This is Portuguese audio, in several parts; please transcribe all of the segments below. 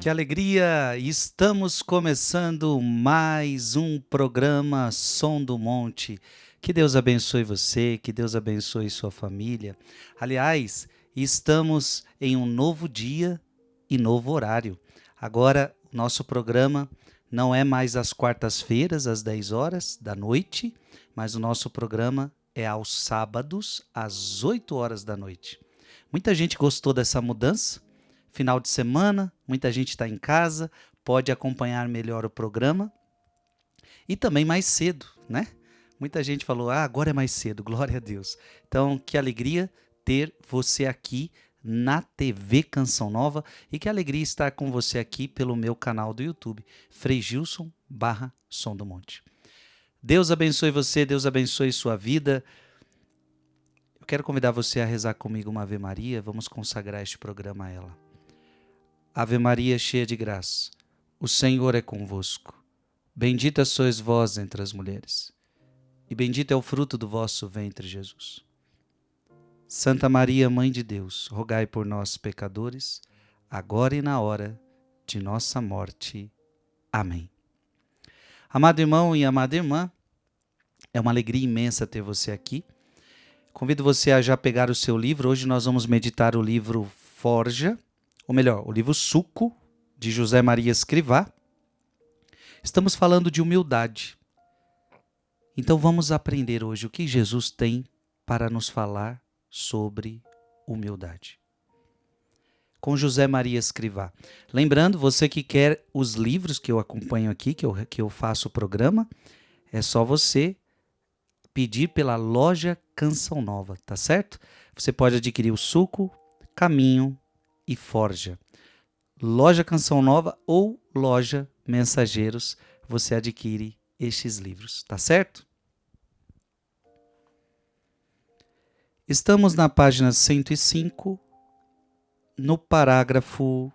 Que alegria! Estamos começando mais um programa Som do Monte. Que Deus abençoe você, que Deus abençoe sua família. Aliás, estamos em um novo dia e novo horário. Agora, nosso programa não é mais às quartas-feiras, às 10 horas da noite, mas o nosso programa é aos sábados, às 8 horas da noite. Muita gente gostou dessa mudança. Final de semana, muita gente está em casa, pode acompanhar melhor o programa. E também mais cedo, né? Muita gente falou, agora é mais cedo, glória a Deus. Então, que alegria ter você aqui na TV Canção Nova e que alegria estar com você aqui pelo meu canal do YouTube, Frei Gilson Som do Monte. Deus abençoe você, Deus abençoe sua vida. Eu quero convidar você a rezar comigo uma Ave Maria, vamos consagrar este programa a ela. Ave Maria, cheia de graça, o Senhor é convosco. Bendita sois vós entre as mulheres, e bendito é o fruto do vosso ventre, Jesus. Santa Maria, Mãe de Deus, rogai por nós, pecadores, agora e na hora de nossa morte. Amém. Amado irmão e amada irmã, é uma alegria imensa ter você aqui. Convido você a já pegar o seu livro. Hoje nós vamos meditar o livro Forja, ou melhor, o livro Suco, de José Maria Escrivá. Estamos falando de humildade. Então vamos aprender hoje o que Jesus tem para nos falar sobre humildade. Com José Maria Escrivá. Lembrando, você que quer os livros que eu acompanho aqui, que eu faço o programa, é só você pedir pela loja Canção Nova, tá certo? Você pode adquirir o Suco, Caminho e Forja. Loja Canção Nova ou Loja Mensageiros, você adquire estes livros, tá certo? Estamos na página 105, no parágrafo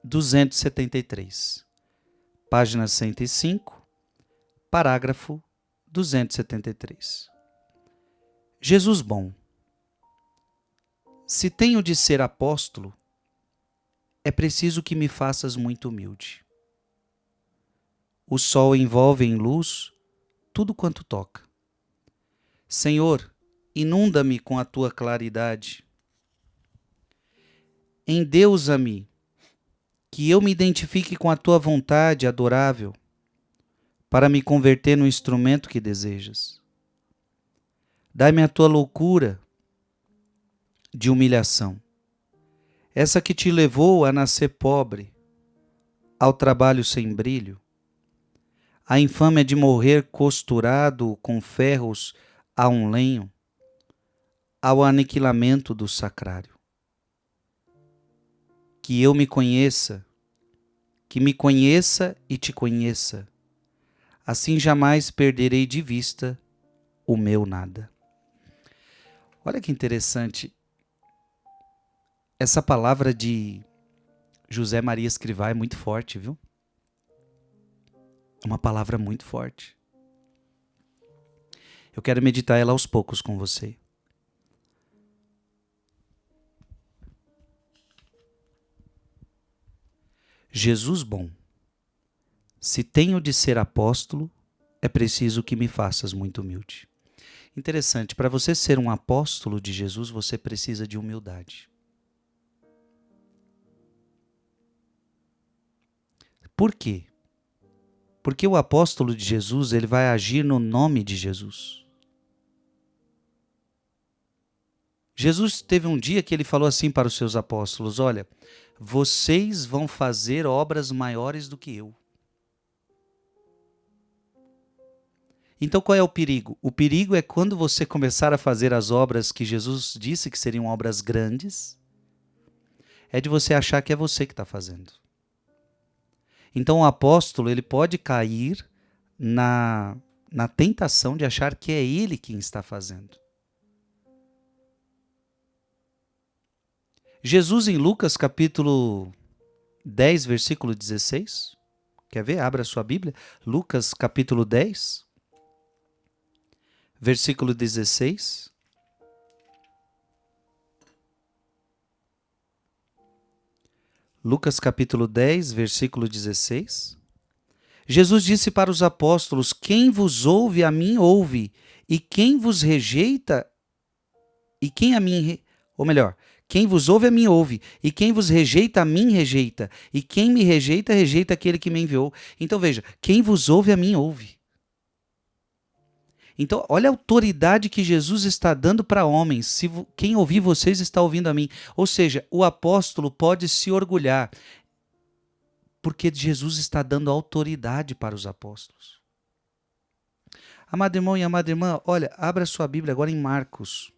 273. Página 105, parágrafo 273. Jesus bom, se tenho de ser apóstolo, é preciso que me faças muito humilde. O sol envolve em luz tudo quanto toca. Senhor, inunda-me com a tua claridade. Endeusa-me, que eu me identifique com a tua vontade adorável, para me converter no instrumento que desejas. Dai-me a tua loucura de humilhação, essa que te levou a nascer pobre, ao trabalho sem brilho, a infâmia de morrer costurado com ferros a um lenho, ao aniquilamento do sacrário. Que eu me conheça, que me conheça e te conheça, assim jamais perderei de vista o meu nada. Olha que interessante, essa palavra de José Maria Escrivá é muito forte, viu? É uma palavra muito forte. Eu quero meditar ela aos poucos com você. Jesus bom, se tenho de ser apóstolo, é preciso que me faças muito humilde. Interessante, para você ser um apóstolo de Jesus, você precisa de humildade. Por quê? Porque o apóstolo de Jesus, ele vai agir no nome de Jesus. Jesus teve um dia que ele falou assim para os seus apóstolos, olha, vocês vão fazer obras maiores do que eu. Então qual é o perigo? O perigo é quando você começar a fazer as obras que Jesus disse que seriam obras grandes, é de você achar que é você que está fazendo. Então o apóstolo ele pode cair na tentação de achar que é ele quem está fazendo. Jesus em Lucas capítulo 10, versículo 16, quer ver? Abra a sua Bíblia, Lucas capítulo 10, versículo 16. Lucas capítulo 10, versículo 16. Jesus disse para os apóstolos: quem vos ouve, a mim ouve, e quem vos rejeita, e quem a mim, ou melhor, quem vos ouve, a mim ouve, e quem vos rejeita, a mim rejeita, e quem me rejeita, rejeita aquele que me enviou. Então veja, quem vos ouve, a mim ouve. Então, olha a autoridade que Jesus está dando para homens. Se quem ouvir vocês está ouvindo a mim. Ou seja, o apóstolo pode se orgulhar, porque Jesus está dando autoridade para os apóstolos. Amado irmão e amada irmã, olha, abra sua Bíblia agora em Marcos.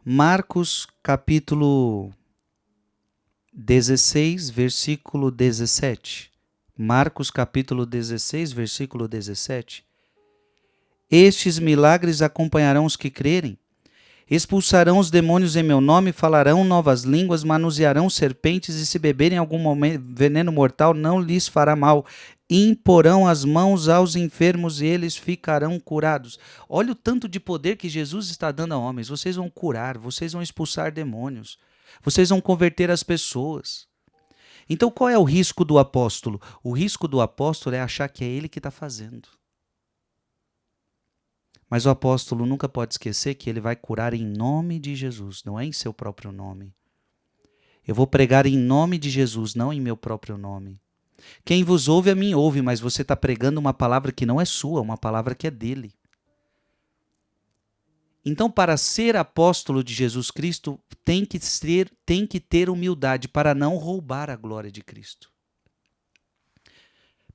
Marcos capítulo 16, versículo 17. Marcos capítulo 16, versículo 17. Estes milagres acompanharão os que crerem. Expulsarão os demônios em meu nome, falarão novas línguas, manusearão serpentes, e se beberem algum veneno mortal, não lhes fará mal. Imporão as mãos aos enfermos e eles ficarão curados. Olha o tanto de poder que Jesus está dando a homens. Vocês vão curar, vocês vão expulsar demônios, vocês vão converter as pessoas. Então qual é o risco do apóstolo? O risco do apóstolo é achar que é ele que está fazendo. Mas o apóstolo nunca pode esquecer que ele vai curar em nome de Jesus, não é em seu próprio nome. Eu vou pregar em nome de Jesus, não em meu próprio nome. Quem vos ouve, a mim ouve, mas você está pregando uma palavra que não é sua, uma palavra que é dele. Então, para ser apóstolo de Jesus Cristo, tem que ter humildade para não roubar a glória de Cristo.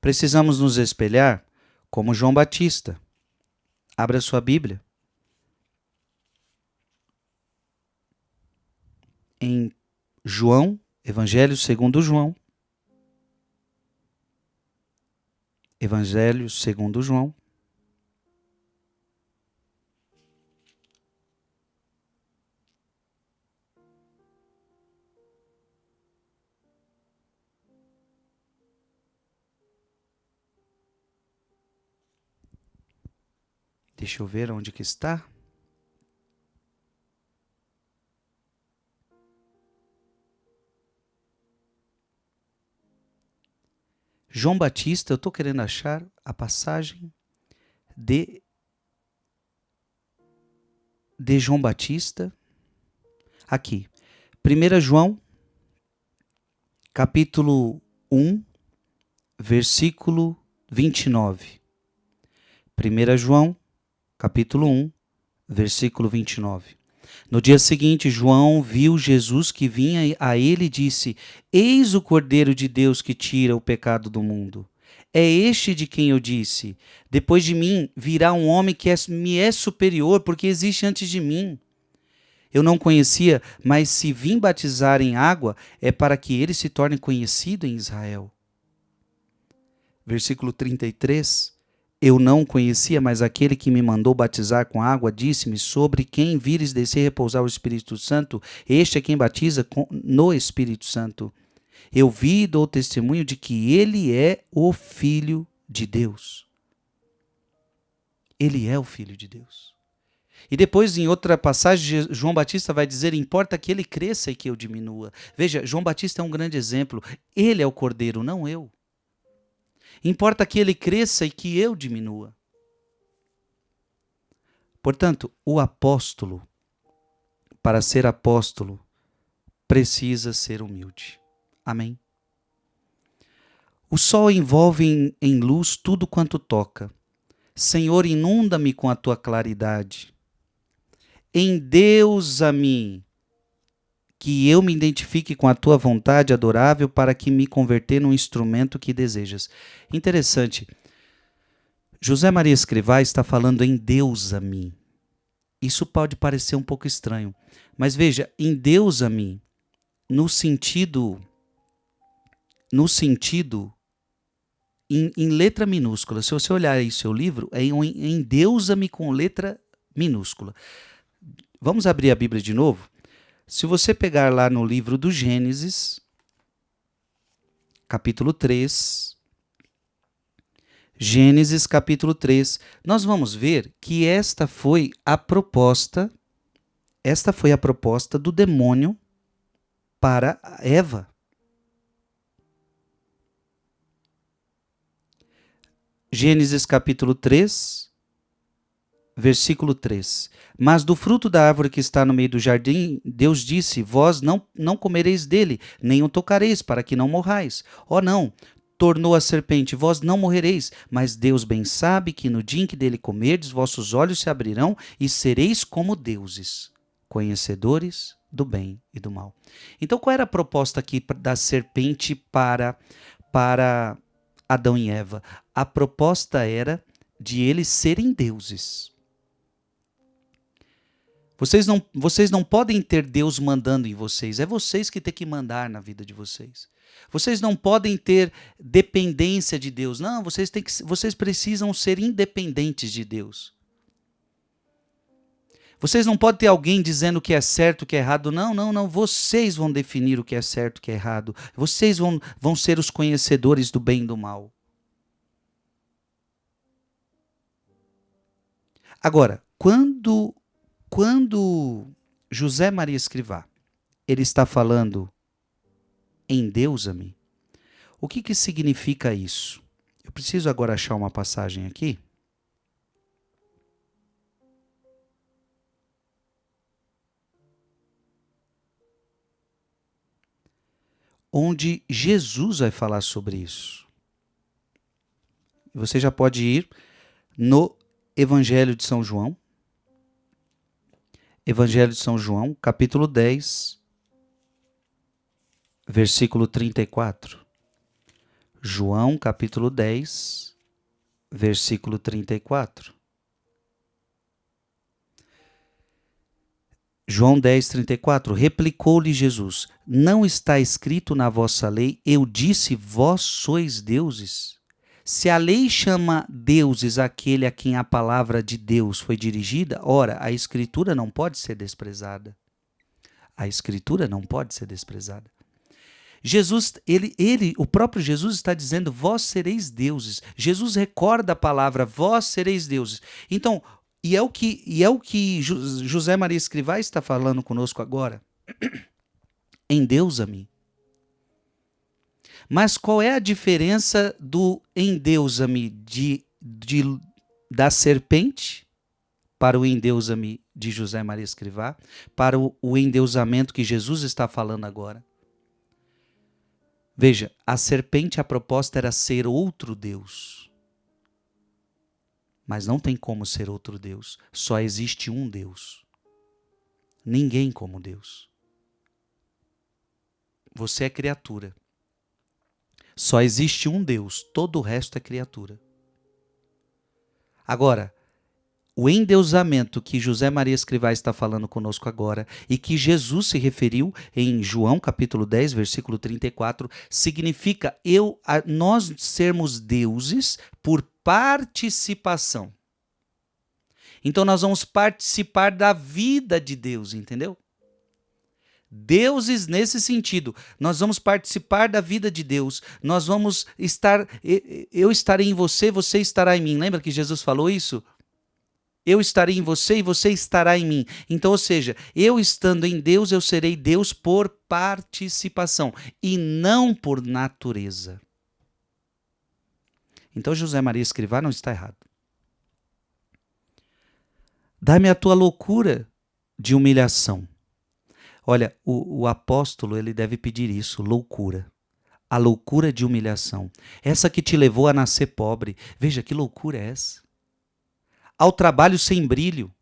Precisamos nos espelhar como João Batista. Abra sua Bíblia. Em João, Evangelho segundo João. Evangelho segundo João. Deixa eu ver onde que está. João Batista, eu estou querendo achar a passagem de João Batista. Aqui. 1 João, capítulo 1, versículo 29. 1 João, capítulo 1, versículo 29. No dia seguinte, João viu Jesus que vinha a ele e disse: Eis o Cordeiro de Deus que tira o pecado do mundo. É este de quem eu disse: depois de mim virá um homem que me é superior, porque existe antes de mim. Eu não conhecia, mas se vim batizar em água, é para que ele se torne conhecido em Israel. Versículo 33. Eu não o conhecia, mas aquele que me mandou batizar com água disse-me: sobre quem vires descer e repousar o Espírito Santo, este é quem batiza no Espírito Santo. Eu vi e dou testemunho de que ele é o Filho de Deus. Ele é o Filho de Deus. E depois, em outra passagem, João Batista vai dizer: importa que ele cresça e que eu diminua. Veja, João Batista é um grande exemplo. Ele é o Cordeiro, não eu. Importa que ele cresça e que eu diminua. Portanto, o apóstolo, para ser apóstolo, precisa ser humilde. Amém? O sol envolve em luz tudo quanto toca. Senhor, inunda-me com a tua claridade. Endeusa-me, que eu me identifique com a tua vontade adorável para que me converter num instrumento que desejas. Interessante. José Maria Escrivá está falando endeusa-me. Isso pode parecer um pouco estranho, mas veja, endeusa-me no sentido em letra minúscula. Se você olhar aí seu livro, é endeusa-me com letra minúscula. Vamos abrir a Bíblia de novo? Se você pegar lá no livro do Gênesis, capítulo 3, Gênesis capítulo 3, nós vamos ver que esta foi a proposta do demônio para Eva. Gênesis capítulo 3, versículo 3. Mas do fruto da árvore que está no meio do jardim, Deus disse, vós não comereis dele, nem o tocareis, para que não morrais. Oh não, tornou a serpente, vós não morrereis, mas Deus bem sabe que no dia em que dele comerdes, vossos olhos se abrirão e sereis como deuses, conhecedores do bem e do mal. Então qual era a proposta aqui da serpente para Adão e Eva? A proposta era de eles serem deuses. Vocês não podem ter Deus mandando em vocês, é vocês que têm que mandar na vida de vocês. Vocês não podem ter dependência de Deus, não, vocês precisam ser independentes de Deus. Vocês não podem ter alguém dizendo o que é certo, o que é errado, não, vocês vão definir o que é certo, o que é errado, vocês vão ser os conhecedores do bem e do mal. Agora, quando José Maria Escrivá, ele está falando endeusa-me, o que significa isso? Eu preciso agora achar uma passagem aqui. Onde Jesus vai falar sobre isso. Você já pode ir no Evangelho de São João. Evangelho de São João, capítulo 10, versículo 34. João, capítulo 10, versículo 34. João 10, 34. Replicou-lhe Jesus, não está escrito na vossa lei, eu disse, vós sois deuses? Se a lei chama deuses aquele a quem a palavra de Deus foi dirigida, ora, a Escritura não pode ser desprezada. A Escritura não pode ser desprezada. Jesus, o próprio Jesus está dizendo, vós sereis deuses. Jesus recorda a palavra, vós sereis deuses. Então, e é o que José Maria Escrivá está falando conosco agora. Endeusa-me. Mas qual é a diferença do endeusa-me da serpente para o endeusa-me de José Maria Escrivá, para o endeusamento que Jesus está falando agora? Veja, a serpente, a proposta era ser outro Deus. Mas não tem como ser outro Deus. Só existe um Deus. Ninguém como Deus. Você é criatura. Só existe um Deus, todo o resto é criatura. Agora, o endeusamento que José Maria Escrivá está falando conosco agora e que Jesus se referiu em João capítulo 10, versículo 34, significa nós sermos deuses por participação. Então nós vamos participar da vida de Deus, entendeu? Deuses nesse sentido, nós vamos participar da vida de Deus, nós vamos estar, eu estarei em você, você estará em mim. Lembra que Jesus falou isso? Eu estarei em você e você estará em mim. Então, ou seja, eu estando em Deus, eu serei Deus por participação e não por natureza. Então, José Maria Escrivá não está errado. Dá-me a tua loucura de humilhação. Olha, o apóstolo, ele deve pedir isso, loucura. A loucura de humilhação. Essa que te levou a nascer pobre. Veja, que loucura é essa? Ao trabalho sem brilho.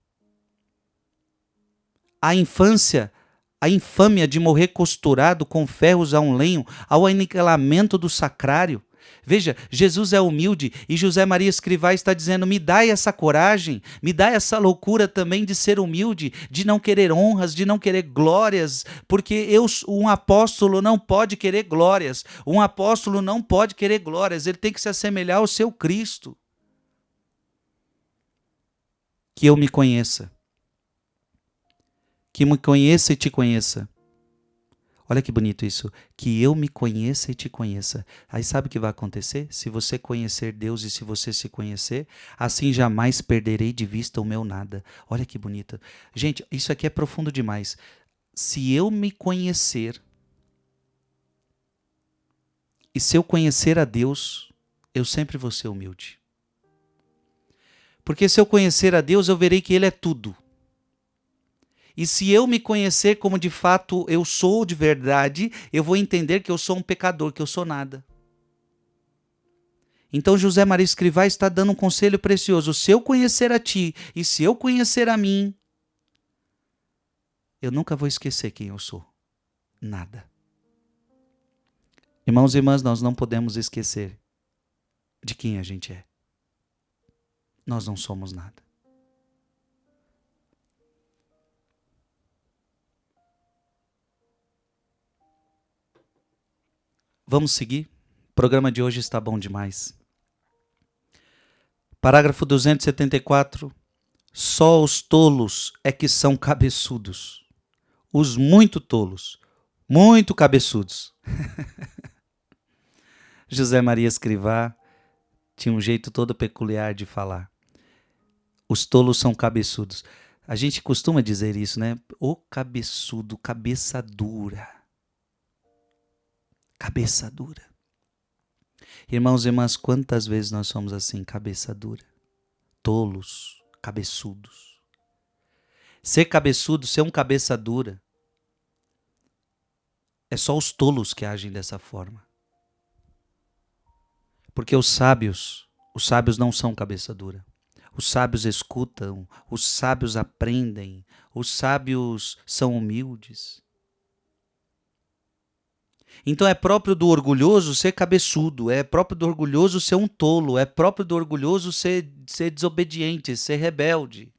À infância, a infâmia de morrer costurado com ferros a um lenho, ao aniquilamento do sacrário. Veja, Jesus é humilde e José Maria Escrivá está dizendo, me dai essa coragem, me dai essa loucura também de ser humilde, de não querer honras, de não querer glórias, porque um apóstolo não pode querer glórias, um apóstolo não pode querer glórias, ele tem que se assemelhar ao seu Cristo. Que eu me conheça, que me conheça e te conheça. Olha que bonito isso, que eu me conheça e te conheça. Aí sabe o que vai acontecer? Se você conhecer Deus e se você se conhecer, assim jamais perderei de vista o meu nada. Olha que bonito. Gente, isso aqui é profundo demais. Se eu me conhecer, E se eu conhecer a Deus, eu sempre vou ser humilde. Porque se eu conhecer a Deus, eu verei que Ele é tudo. E se eu me conhecer como de fato eu sou de verdade, eu vou entender que eu sou um pecador, que eu sou nada. Então José Maria Escrivá está dando um conselho precioso. Se eu conhecer a ti e se eu conhecer a mim, eu nunca vou esquecer quem eu sou. Nada. Irmãos e irmãs, nós não podemos esquecer de quem a gente é. Nós não somos nada. Vamos seguir? O programa de hoje está bom demais. Parágrafo 274. Só os tolos é que são cabeçudos. Os muito tolos, muito cabeçudos. José Maria Escrivá tinha um jeito todo peculiar de falar. Os tolos são cabeçudos. A gente costuma dizer isso, né? O cabeçudo, cabeça dura. Cabeça dura. Irmãos e irmãs, quantas vezes nós somos assim, cabeça dura? Tolos, cabeçudos. Ser cabeçudo, ser um cabeça dura, é só os tolos que agem dessa forma. Porque os sábios não são cabeça dura. Os sábios escutam, os sábios aprendem, os sábios são humildes. Então é próprio do orgulhoso ser cabeçudo, é próprio do orgulhoso ser um tolo, é próprio do orgulhoso ser desobediente, ser rebelde.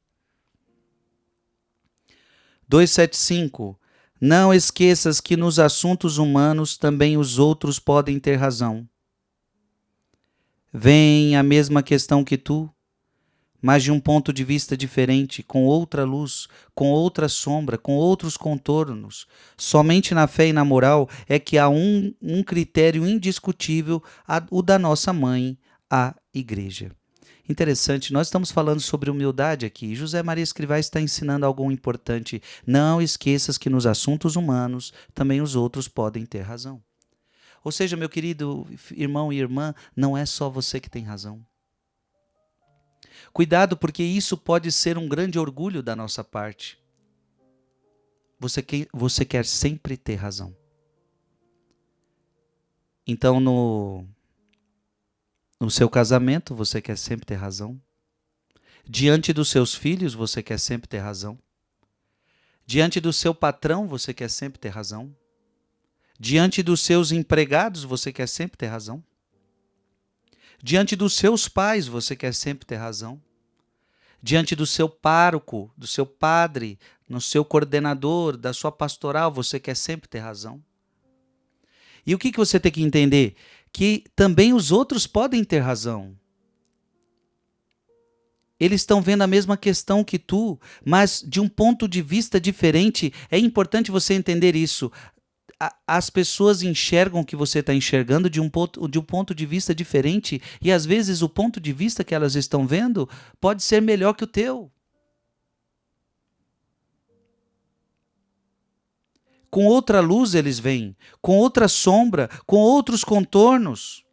275. Não esqueças que nos assuntos humanos também os outros podem ter razão. Veem a mesma questão que tu, mas de um ponto de vista diferente, com outra luz, com outra sombra, com outros contornos. Somente na fé e na moral é que há um critério indiscutível, o da nossa mãe, a Igreja. Interessante, nós estamos falando sobre humildade aqui. José Maria Escrivá está ensinando algo importante. Não esqueças que nos assuntos humanos também os outros podem ter razão. Ou seja, meu querido irmão e irmã, não é só você que tem razão. Cuidado, porque isso pode ser um grande orgulho da nossa parte. Você quer sempre ter razão. Então, no seu casamento, você quer sempre ter razão. Diante dos seus filhos, você quer sempre ter razão. Diante do seu patrão, você quer sempre ter razão. Diante dos seus empregados, você quer sempre ter razão. Diante dos seus pais, você quer sempre ter razão. Diante do seu pároco, do seu padre, no seu coordenador, da sua pastoral, você quer sempre ter razão. E o que você tem que entender? Que também os outros podem ter razão. Eles estão vendo a mesma questão que tu, mas de um ponto de vista diferente. É importante você entender isso. As pessoas enxergam o que você está enxergando de um ponto de vista diferente, e às vezes o ponto de vista que elas estão vendo pode ser melhor que o teu. Com outra luz eles vêm, com outra sombra, com outros contornos.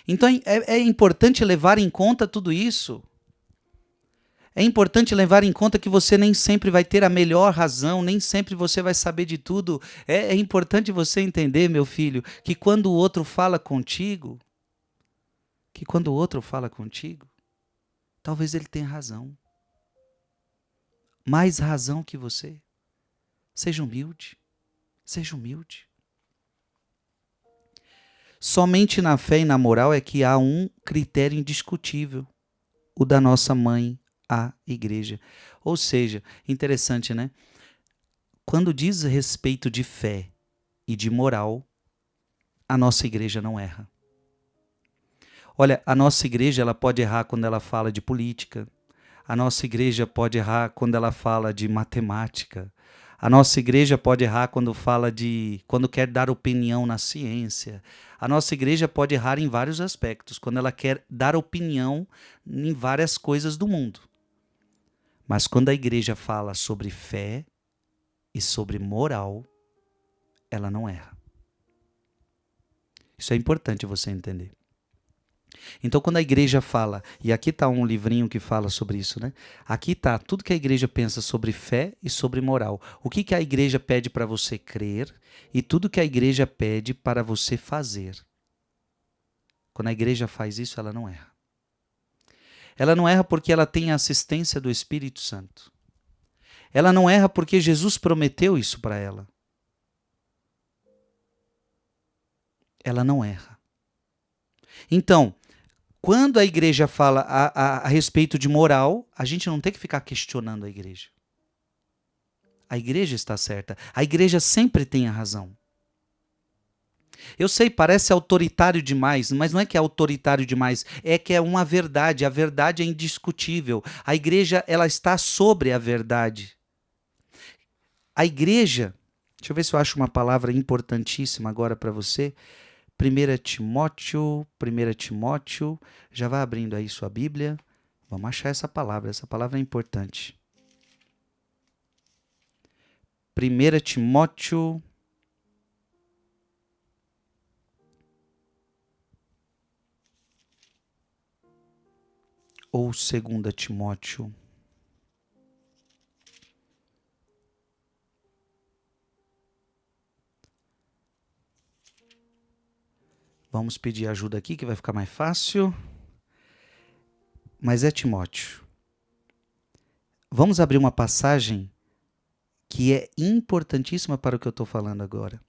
Então é importante levar em conta tudo isso. É importante levar em conta que você nem sempre vai ter a melhor razão, nem sempre você vai saber de tudo. É importante você entender, meu filho, que quando o outro fala contigo, talvez ele tenha razão. Mais razão que você. Seja humilde. Seja humilde. Somente na fé e na moral é que há um critério indiscutível, o da nossa mãe, a Igreja. Ou seja, interessante, né? Quando diz respeito de fé e de moral, a nossa Igreja não erra. Olha, a nossa Igreja ela pode errar quando ela fala de política, a nossa Igreja pode errar quando ela fala de matemática, a nossa Igreja pode errar quando quer dar opinião na ciência. A nossa Igreja pode errar em vários aspectos, quando ela quer dar opinião em várias coisas do mundo. Mas quando a Igreja fala sobre fé e sobre moral, ela não erra. Isso é importante você entender. Então, quando a igreja fala, e aqui está um livrinho que fala sobre isso, né? Aqui está tudo que a igreja pensa sobre fé e sobre moral. O que a igreja pede para você crer e tudo que a igreja pede para você fazer. Quando a igreja faz isso, ela não erra. Ela não erra porque ela tem a assistência do Espírito Santo. Ela não erra porque Jesus prometeu isso para ela. Ela não erra. Então, quando a igreja fala a respeito de moral, a gente não tem que ficar questionando a igreja. A igreja está certa. A igreja sempre tem a razão. Eu sei, parece autoritário demais, mas não é que é autoritário demais, é que é uma verdade. A verdade é indiscutível. A igreja, ela está sobre a verdade. A igreja, deixa eu ver se eu acho uma palavra importantíssima agora para você. 1 Timóteo, já vai abrindo aí sua Bíblia. Vamos achar essa palavra é importante. 1 Timóteo, ou 2 Timóteo. Vamos pedir ajuda aqui que vai ficar mais fácil. Mas é Timóteo. Vamos abrir uma passagem que é importantíssima para o que eu estou falando agora.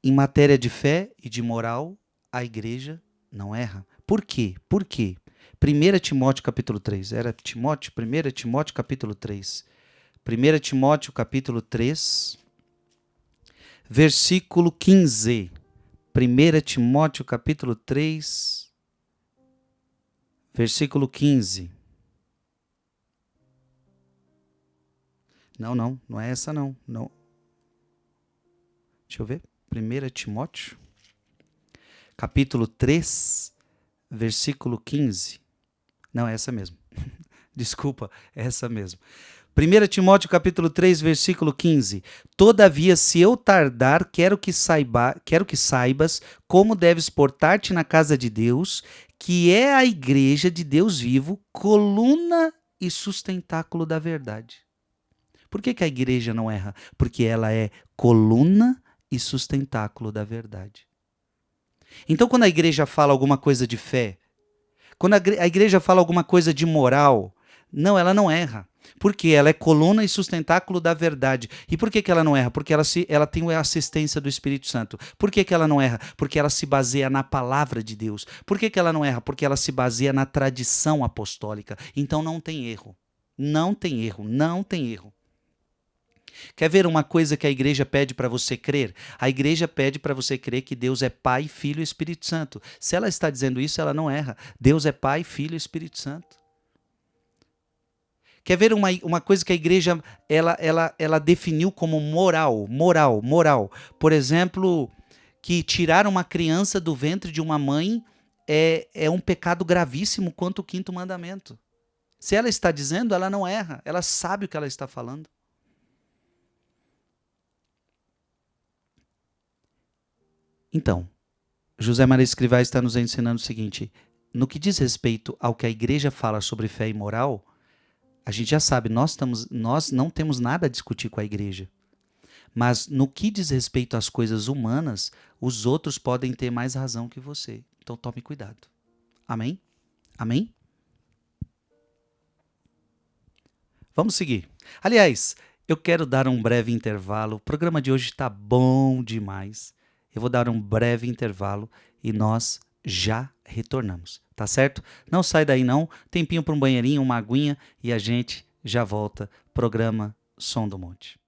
Em matéria de fé e de moral, a igreja não erra. Por quê? Por quê? 1 Timóteo capítulo 3. Era Timóteo? 1 Timóteo capítulo 3. 1 Timóteo capítulo 3, versículo 15. 1 Timóteo capítulo 3, versículo 15. Não é essa não. Deixa eu ver. 1 Timóteo, capítulo 3, versículo 15. Não, é essa mesmo. Desculpa, é essa mesmo. 1 Timóteo, capítulo 3, versículo 15. Todavia, se eu tardar, quero que saibas como deves portar-te na casa de Deus, que é a igreja de Deus vivo, coluna e sustentáculo da verdade. Por que a igreja não erra? Porque ela é coluna e sustentáculo da verdade. Então, quando a igreja fala alguma coisa de fé, quando a igreja fala alguma coisa de moral, não, ela não erra. Porque ela é coluna e sustentáculo da verdade. E por que ela não erra? Porque ela tem a assistência do Espírito Santo. Por que ela não erra? Porque ela se baseia na palavra de Deus. Por que ela não erra? Porque ela se baseia na tradição apostólica. Então não tem erro. Não tem erro. Não tem erro. Quer ver uma coisa que a igreja pede para você crer? A igreja pede para você crer que Deus é Pai, Filho e Espírito Santo. Se ela está dizendo isso, ela não erra. Deus é Pai, Filho e Espírito Santo. Quer ver uma coisa que a igreja ela definiu como moral? Por exemplo, que tirar uma criança do ventre de uma mãe é um pecado gravíssimo quanto o quinto mandamento. Se ela está dizendo, ela não erra. Ela sabe o que ela está falando. Então, José Maria Escrivá está nos ensinando o seguinte: no que diz respeito ao que a igreja fala sobre fé e moral, a gente já sabe, nós não temos nada a discutir com a igreja. Mas no que diz respeito às coisas humanas, os outros podem ter mais razão que você. Então tome cuidado. Amém? Amém? Vamos seguir. Aliás, eu quero dar um breve intervalo. O programa de hoje está bom demais. Eu vou dar um breve intervalo e nós já retornamos, tá certo? Não sai daí não, tempinho para um banheirinho, uma aguinha e a gente já volta. Programa Som do Monte.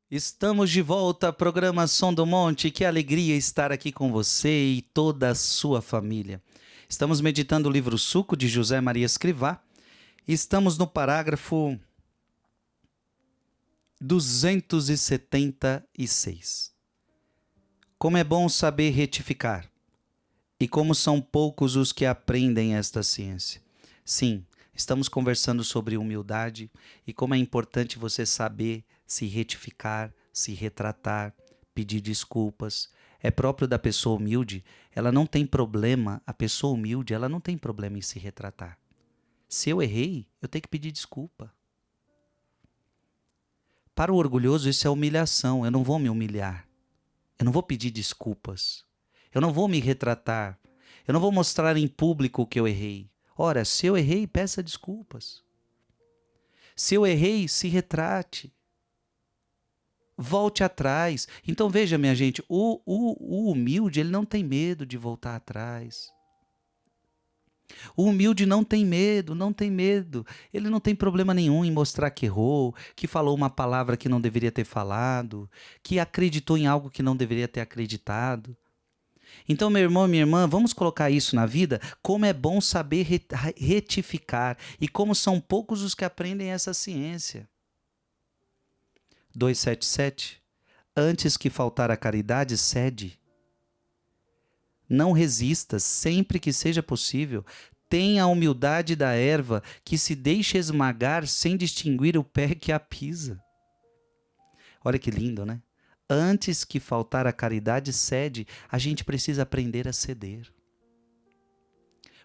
Estamos de volta, programa Som do Monte. Que alegria estar aqui com você e toda a sua família. Estamos meditando o livro Suco de José Maria Escrivá. Estamos no parágrafo 276. Como é bom saber retificar, e como são poucos os que aprendem esta ciência. Sim, Estamos conversando sobre humildade e como é importante você saber se retificar, se retratar, pedir desculpas. É próprio da pessoa humilde, ela não tem problema, a pessoa humilde, ela não tem problema em se retratar. Se eu errei, eu tenho que pedir desculpa. Para o orgulhoso, isso é humilhação. Eu não vou me humilhar. Eu não vou pedir desculpas. Eu não vou me retratar. Eu não vou mostrar em público que eu errei. Ora, se eu errei, peça desculpas. Se eu errei, se retrate. Volte atrás. Então veja, minha gente, o humilde, ele não tem medo de voltar atrás. O humilde não tem medo, não tem medo. Ele não tem problema nenhum em mostrar que errou, que falou uma palavra que não deveria ter falado, que acreditou em algo que não deveria ter acreditado. Então, meu irmão e minha irmã, vamos colocar isso na vida? Como é bom saber retificar e como são poucos os que aprendem essa ciência. 277. Antes que faltar a caridade, cede. Não resistas, sempre que seja possível. Tenha a humildade da erva que se deixa esmagar sem distinguir o pé que a pisa. Olha que lindo, né? Antes que faltar a caridade, cede. A gente precisa aprender a ceder.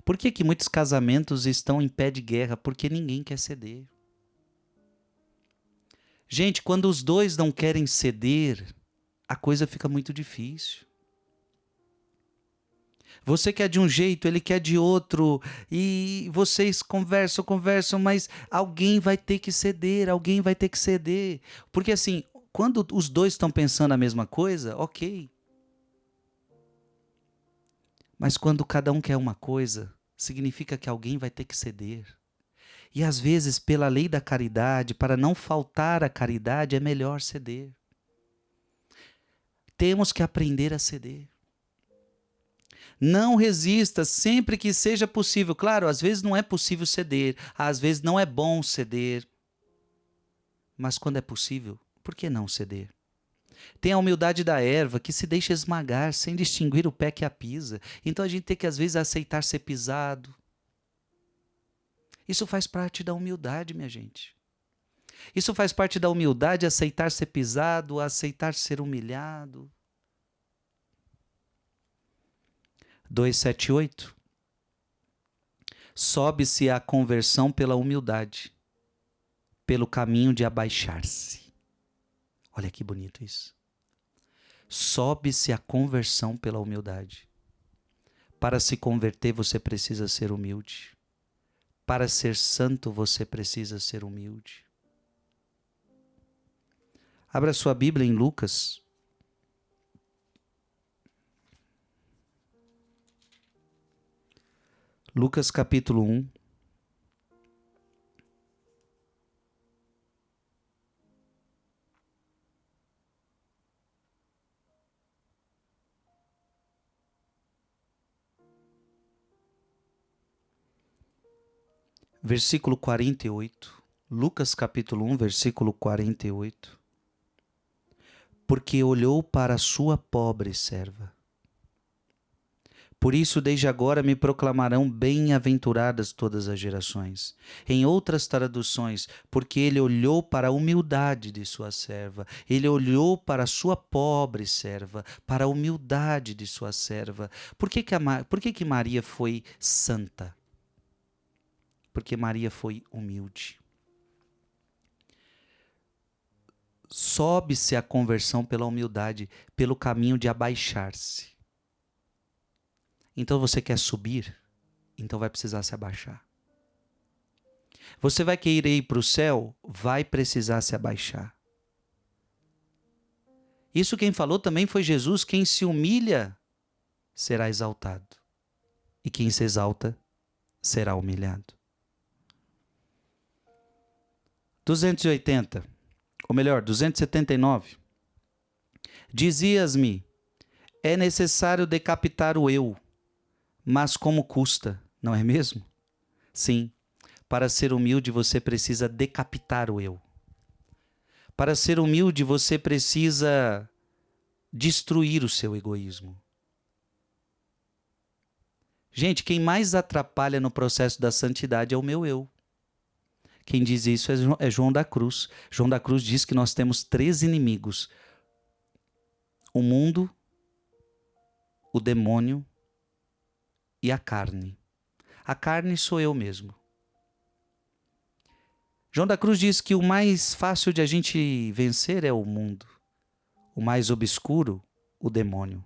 Por que muitos casamentos estão em pé de guerra? Porque ninguém quer ceder. Gente, quando os dois não querem ceder, a coisa fica muito difícil. Você quer de um jeito, ele quer de outro, e vocês conversam, mas alguém vai ter que ceder, alguém vai ter que ceder. Porque assim, quando os dois estão pensando a mesma coisa, ok. Mas quando cada um quer uma coisa, significa que alguém vai ter que ceder. E às vezes, pela lei da caridade, para não faltar a caridade, é melhor ceder. Temos que aprender a ceder. Não resista sempre que seja possível. Claro, às vezes não é possível ceder, às vezes não é bom ceder. Mas quando é possível, por que não ceder? Tem a humildade da erva que se deixa esmagar sem distinguir o pé que a pisa. Então a gente tem que às vezes aceitar ser pisado. Isso faz parte da humildade, minha gente. Isso faz parte da humildade, aceitar ser pisado, aceitar ser humilhado. 278. Sobe-se a conversão pela humildade, pelo caminho de abaixar-se. Olha que bonito isso. Sobe-se a conversão pela humildade. Para se converter, você precisa ser humilde. Para ser santo, você precisa ser humilde. Abra sua Bíblia em Lucas. Lucas capítulo 1. Versículo 48. Lucas capítulo 1, versículo 48. Porque olhou para a sua pobre serva. Por isso, desde agora me proclamarão bem-aventuradas todas as gerações. Em outras traduções, porque ele olhou para a humildade de sua serva. Ele olhou para a sua pobre serva, para a humildade de sua serva. Por que Maria foi santa? Porque Maria foi humilde. Sobe-se a conversão pela humildade, pelo caminho de abaixar-se. Então você quer subir? Então vai precisar se abaixar. Você vai querer ir para o céu? Vai precisar se abaixar. Isso quem falou também foi Jesus. Quem se humilha será exaltado. E quem se exalta será humilhado. 280, ou melhor, 279. Dizias-me, é necessário decapitar o eu. Mas como custa, não é mesmo? Sim, para ser humilde você precisa decapitar o eu. Para ser humilde você precisa destruir o seu egoísmo. Gente, quem mais atrapalha no processo da santidade é o meu eu. Quem diz isso é João da Cruz. João da Cruz diz que nós temos 3 inimigos: o mundo, o demônio e a carne. A carne sou eu mesmo. João da Cruz diz que o mais fácil de a gente vencer é o mundo, o mais obscuro, o demônio,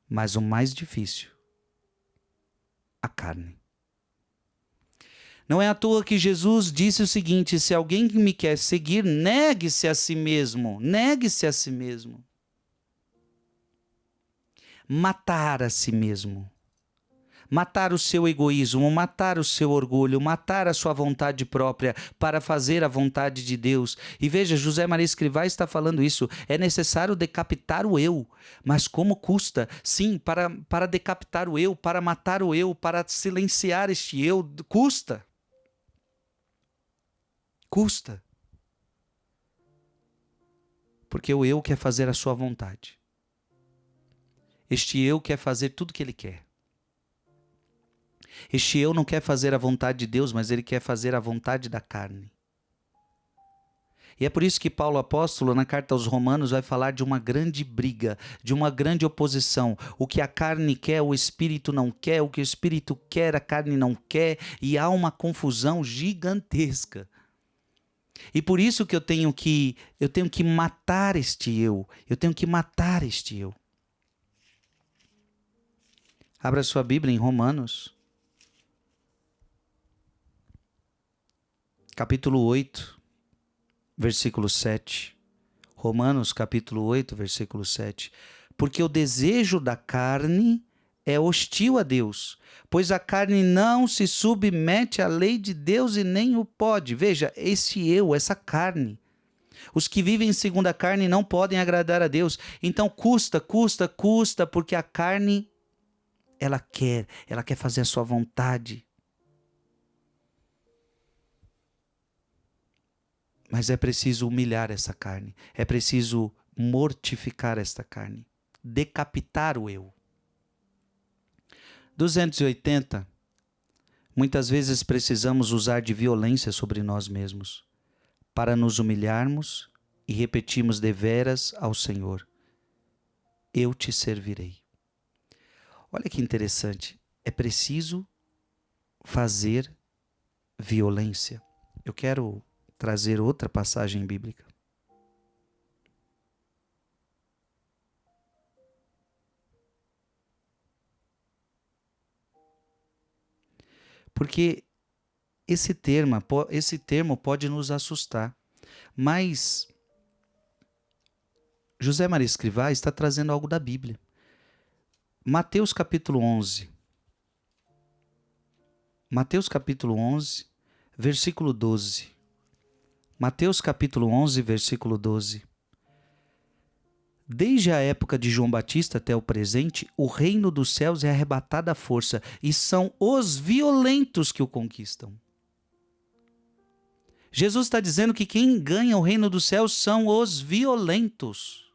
mas o mais difícil, a carne. Não é à toa que Jesus disse o seguinte: se alguém me quer seguir, negue-se a si mesmo, negue-se a si mesmo. Matar a si mesmo. Matar o seu egoísmo, matar o seu orgulho, matar a sua vontade própria para fazer a vontade de Deus. E veja, José Maria Escrivá está falando isso. É necessário decapitar o eu. Mas como custa? Sim, para decapitar o eu, para matar o eu, para silenciar este eu, custa. Custa. Porque o eu quer fazer a sua vontade. Este eu quer fazer tudo o que ele quer. Este eu não quer fazer a vontade de Deus, mas ele quer fazer a vontade da carne. E é por isso que Paulo apóstolo, na carta aos Romanos, vai falar de uma grande briga, de uma grande oposição. O que a carne quer, o espírito não quer, o que o espírito quer, a carne não quer, e há uma confusão gigantesca. E por isso que eu tenho que matar este eu, Abra sua Bíblia em Romanos. Capítulo 8, versículo 7. Romanos, capítulo 8, versículo 7. Porque o desejo da carne é hostil a Deus, pois a carne não se submete à lei de Deus e nem o pode. Veja, esse eu, essa carne. Os que vivem segundo a carne não podem agradar a Deus. Então custa, porque a carne, ela quer fazer a sua vontade. Mas é preciso humilhar essa carne. É preciso mortificar esta carne. Decapitar o eu. 280. Muitas vezes precisamos usar de violência sobre nós mesmos para nos humilharmos e repetirmos deveras ao Senhor: eu te servirei. Olha que interessante. É preciso fazer violência. Eu quero trazer outra passagem bíblica. Porque esse termo pode nos assustar, mas José Maria Escrivá está trazendo algo da Bíblia. Mateus capítulo 11. Mateus capítulo 11, versículo 12. Mateus capítulo 11, versículo 12. Desde a época de João Batista até o presente, o reino dos céus é arrebatado à força, e são os violentos que o conquistam. Jesus está dizendo que quem ganha o reino dos céus são os violentos.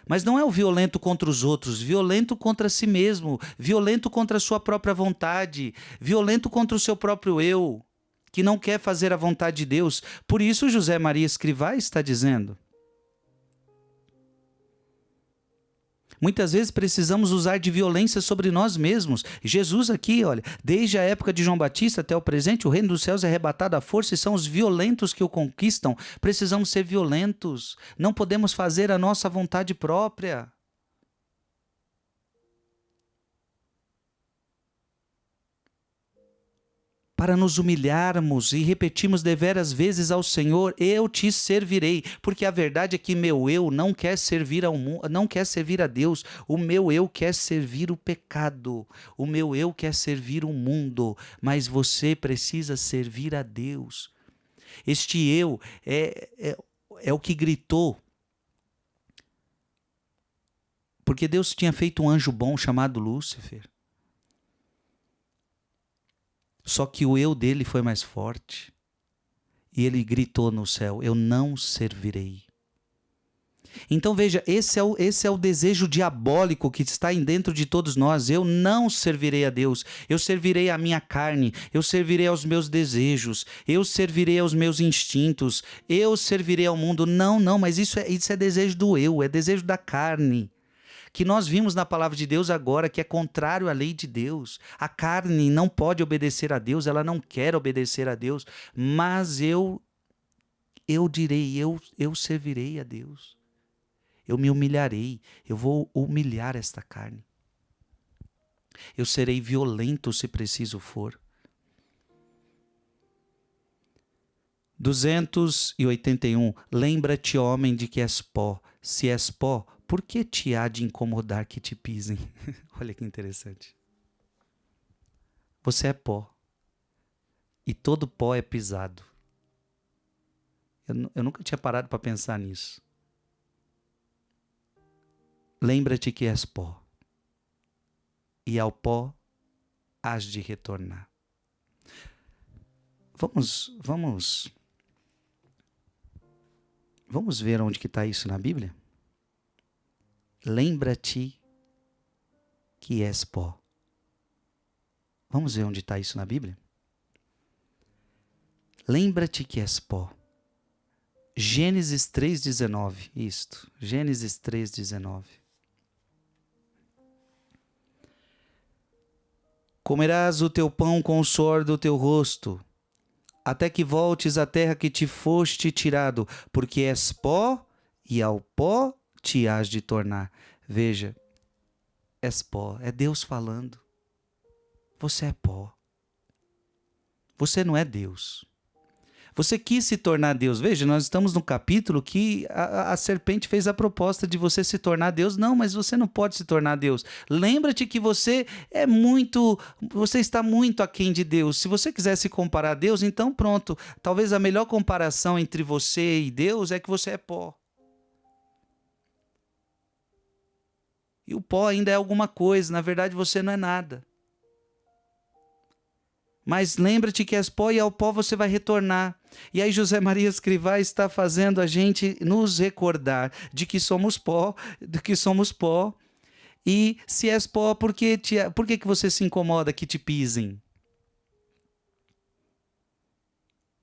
Mas não é o violento contra os outros, violento contra si mesmo, violento contra a sua própria vontade, violento contra o seu próprio eu, que não quer fazer a vontade de Deus. Por isso José Maria Escrivá está dizendo: muitas vezes precisamos usar de violência sobre nós mesmos. Jesus aqui, olha, desde a época de João Batista até o presente, o reino dos céus é arrebatado à força e são os violentos que o conquistam. Precisamos ser violentos. Não podemos fazer a nossa vontade própria. Para nos humilharmos e repetirmos deveras vezes ao Senhor: eu te servirei, porque a verdade é que meu eu não quer servir ao mundo, não quer servir a Deus. O meu eu quer servir o pecado, o meu eu quer servir o mundo, mas você precisa servir a Deus. Este eu é o que gritou, porque Deus tinha feito um anjo bom chamado Lúcifer. Só que o eu dele foi mais forte. E ele gritou no céu: eu não servirei. Então veja, esse é o desejo diabólico que está dentro de todos nós. Eu não servirei a Deus, eu servirei a minha carne, eu servirei aos meus desejos, eu servirei aos meus instintos, eu servirei ao mundo. Não, mas isso é desejo do eu, é desejo da carne. Que nós vimos na palavra de Deus agora, que é contrário à lei de Deus. A carne não pode obedecer a Deus, ela não quer obedecer a Deus, mas eu direi, eu servirei a Deus. Eu me humilharei, eu vou humilhar esta carne. Eu serei violento se preciso for. 281. Lembra-te, homem, de que és pó. Se és pó, por que te há de incomodar que te pisem? Olha que interessante. Você é pó. E todo pó é pisado. Eu nunca tinha parado para pensar nisso. Lembra-te que és pó, e ao pó hás de retornar. Vamos ver onde que está isso na Bíblia? Lembra-te que és pó. Vamos ver onde está isso na Bíblia? Lembra-te que és pó. Gênesis 3,19. Isto. Gênesis 3,19. Comerás o teu pão com o suor do teu rosto, até que voltes à terra que te foste tirado, porque és pó, e ao pó te hás de tornar. Veja, és pó, é Deus falando. Você é pó. Você não é Deus. Você quis se tornar Deus. Veja, nós estamos no capítulo que a serpente fez a proposta de você se tornar Deus. Não, mas você não pode se tornar Deus. Lembra-te que você está muito aquém de Deus. Se você quiser se comparar a Deus, então pronto. Talvez a melhor comparação entre você e Deus é que você é pó. E o pó ainda é alguma coisa. Na verdade, você não é nada. Mas lembra-te que és pó e ao pó você vai retornar. E aí José Maria Escrivá está fazendo a gente nos recordar de que somos pó, E se és pó, por que você se incomoda que te pisem?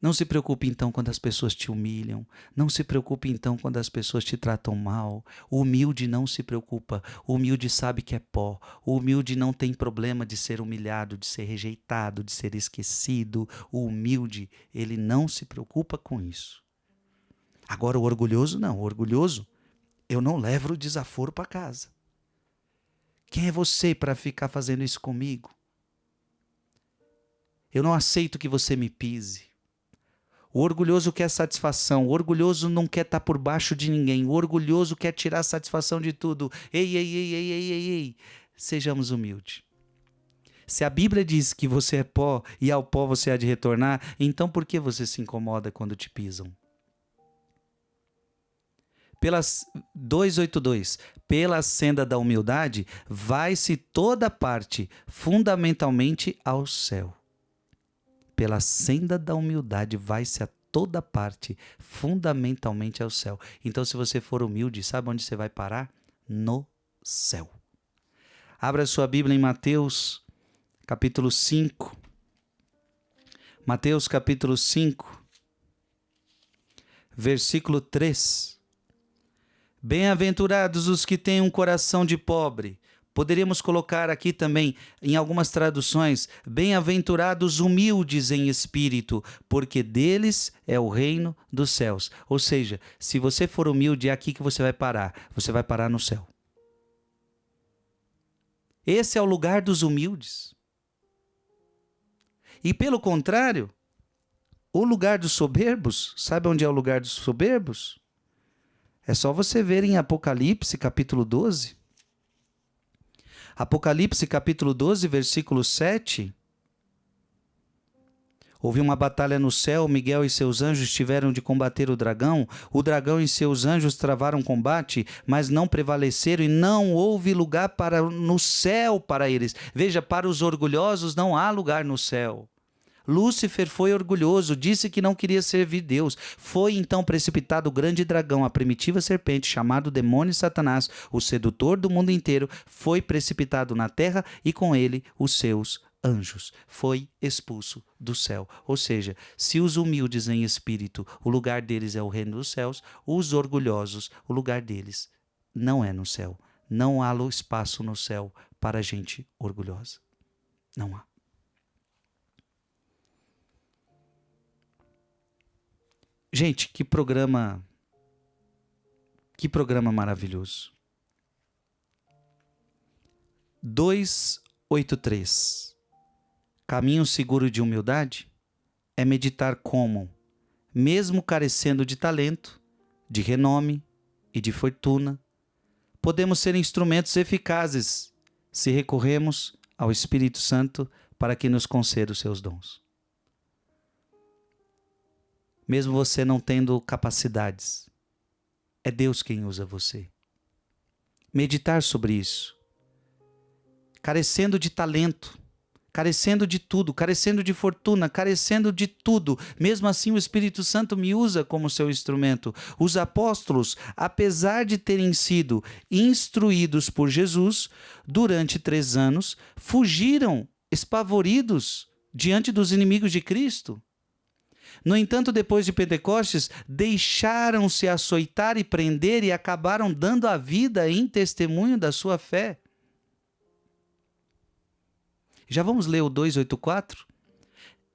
Não se preocupe então quando as pessoas te humilham. Não se preocupe então quando as pessoas te tratam mal. O humilde não se preocupa. O humilde sabe que é pó. O humilde não tem problema de ser humilhado, de ser rejeitado, de ser esquecido. O humilde, ele não se preocupa com isso. Agora o orgulhoso não. O orgulhoso, eu não levo o desaforo para casa. Quem é você para ficar fazendo isso comigo? Eu não aceito que você me pise. O orgulhoso quer satisfação, o orgulhoso não quer estar por baixo de ninguém, o orgulhoso quer tirar satisfação de tudo. Ei, sejamos humildes. Se a Bíblia diz que você é pó e ao pó você há de retornar, então por que você se incomoda quando te pisam? 282, pela senda da humildade, vai-se toda parte, fundamentalmente ao céu. Pela senda da humildade vai-se a toda parte, fundamentalmente ao céu. Então, se você for humilde, sabe onde você vai parar? No céu. Abra sua Bíblia em Mateus, capítulo 5. Mateus, capítulo 5, versículo 3. Bem-aventurados os que têm um coração de pobre. Poderíamos colocar aqui também, em algumas traduções, bem-aventurados humildes em espírito, porque deles é o reino dos céus. Ou seja, se você for humilde, é aqui que você vai parar. Você vai parar no céu. Esse é o lugar dos humildes. E pelo contrário, o lugar dos soberbos, sabe onde é o lugar dos soberbos? É só você ver em Apocalipse, capítulo 12. Apocalipse capítulo 12, versículo 7. Houve uma batalha no céu, Miguel e seus anjos tiveram de combater o dragão e seus anjos travaram combate, mas não prevaleceram e não houve lugar no céu para eles. Veja, para os orgulhosos não há lugar no céu. Lúcifer foi orgulhoso, disse que não queria servir Deus. Foi então precipitado o grande dragão, a primitiva serpente, chamado demônio Satanás, o sedutor do mundo inteiro, foi precipitado na terra e com ele os seus anjos. Foi expulso do céu. Ou seja, se os humildes em espírito, o lugar deles é o reino dos céus, os orgulhosos, o lugar deles não é no céu. Não há espaço no céu para gente orgulhosa. Não há. Gente, que programa maravilhoso. 283. Caminho seguro de humildade é meditar como, mesmo carecendo de talento, de renome e de fortuna, podemos ser instrumentos eficazes se recorremos ao Espírito Santo para que nos conceda os seus dons. Mesmo você não tendo capacidades, é Deus quem usa você. Meditar sobre isso. Carecendo de talento, carecendo de tudo, carecendo de fortuna, carecendo de tudo. Mesmo assim, o Espírito Santo me usa como seu instrumento. Os apóstolos, apesar de terem sido instruídos por Jesus durante 3 anos, fugiram espavoridos diante dos inimigos de Cristo. No entanto, depois de Pentecostes, deixaram-se açoitar e prender e acabaram dando a vida em testemunho da sua fé. Já vamos ler o 284?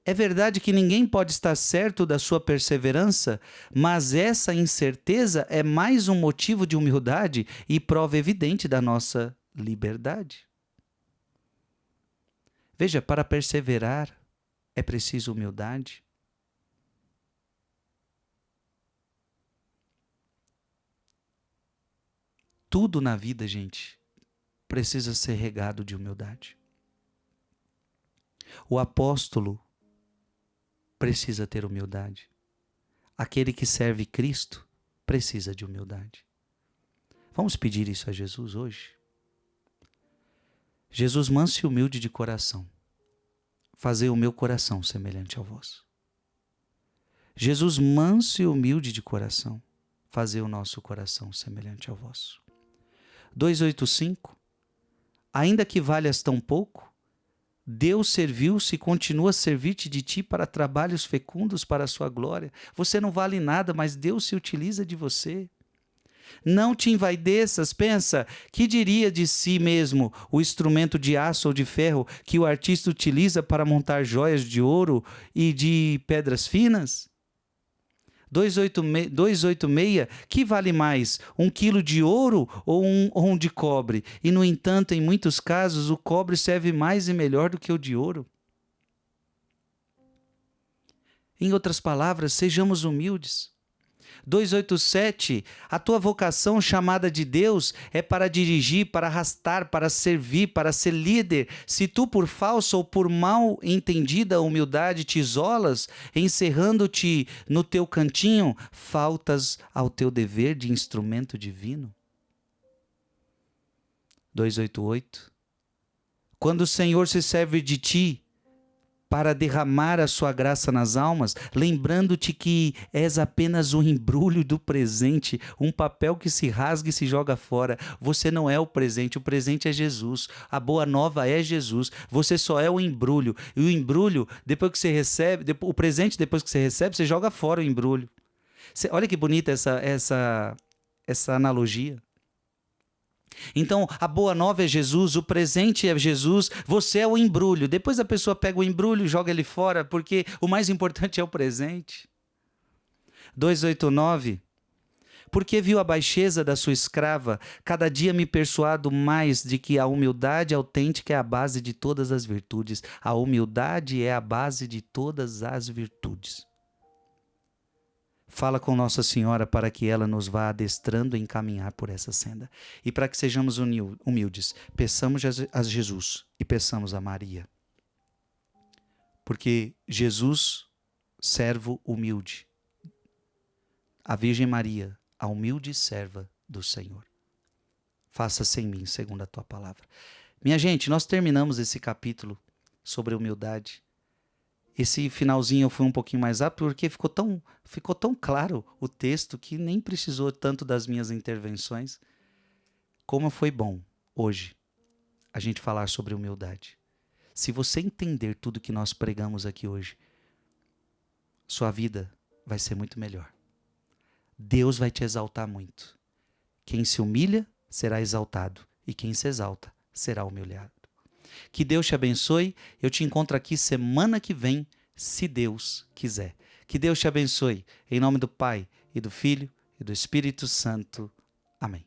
É verdade que ninguém pode estar certo da sua perseverança, mas essa incerteza é mais um motivo de humildade e prova evidente da nossa liberdade. Veja, para perseverar é preciso humildade. Tudo na vida, gente, precisa ser regado de humildade. O apóstolo precisa ter humildade. Aquele que serve Cristo precisa de humildade. Vamos pedir isso a Jesus hoje? Jesus, manso e humilde de coração, fazei o meu coração semelhante ao vosso. Jesus, manso e humilde de coração, fazei o nosso coração semelhante ao vosso. 285. Ainda que valhas tão pouco, Deus serviu-se e continua a servir-te de ti para trabalhos fecundos para a sua glória. Você não vale nada, mas Deus se utiliza de você. Não te envaideças, pensa, que diria de si mesmo o instrumento de aço ou de ferro que o artista utiliza para montar joias de ouro e de pedras finas? 286, que vale mais, 1 quilo de ouro ou um de cobre? E, no entanto, em muitos casos, o cobre serve mais e melhor do que o de ouro. Em outras palavras, sejamos humildes. 287, a tua vocação chamada de Deus é para dirigir, para arrastar, para servir, para ser líder. Se tu por falsa ou por mal entendida humildade te isolas, encerrando-te no teu cantinho, faltas ao teu dever de instrumento divino. 288, quando o Senhor se serve de ti, para derramar a sua graça nas almas, lembrando-te que és apenas um embrulho do presente, um papel que se rasga e se joga fora. Você não é o presente é Jesus. A boa nova é Jesus. Você só é o embrulho. E o embrulho, depois que você recebe, o presente depois que você recebe, você joga fora o embrulho. Olha que bonita essa analogia. Então, a boa nova é Jesus, o presente é Jesus, você é o embrulho. Depois a pessoa pega o embrulho e joga ele fora, porque o mais importante é o presente. 289. Porque viu a baixeza da sua escrava, cada dia me persuado mais de que a humildade autêntica é a base de todas as virtudes. A humildade é a base de todas as virtudes. Fala com Nossa Senhora para que ela nos vá adestrando a encaminhar por essa senda. E para que sejamos humildes, peçamos a Jesus e peçamos a Maria. Porque Jesus, servo humilde. A Virgem Maria, a humilde serva do Senhor. Faça-se em mim, segundo a tua palavra. Minha gente, nós terminamos esse capítulo sobre humildade. Esse finalzinho eu fui um pouquinho mais rápido porque ficou tão claro o texto que nem precisou tanto das minhas intervenções. Como foi bom hoje a gente falar sobre humildade. Se você entender tudo que nós pregamos aqui hoje, sua vida vai ser muito melhor. Deus vai te exaltar muito. Quem se humilha será exaltado e quem se exalta será humilhado. Que Deus te abençoe. Eu te encontro aqui semana que vem, se Deus quiser. Que Deus te abençoe. Em nome do Pai, e do Filho, e do Espírito Santo. Amém.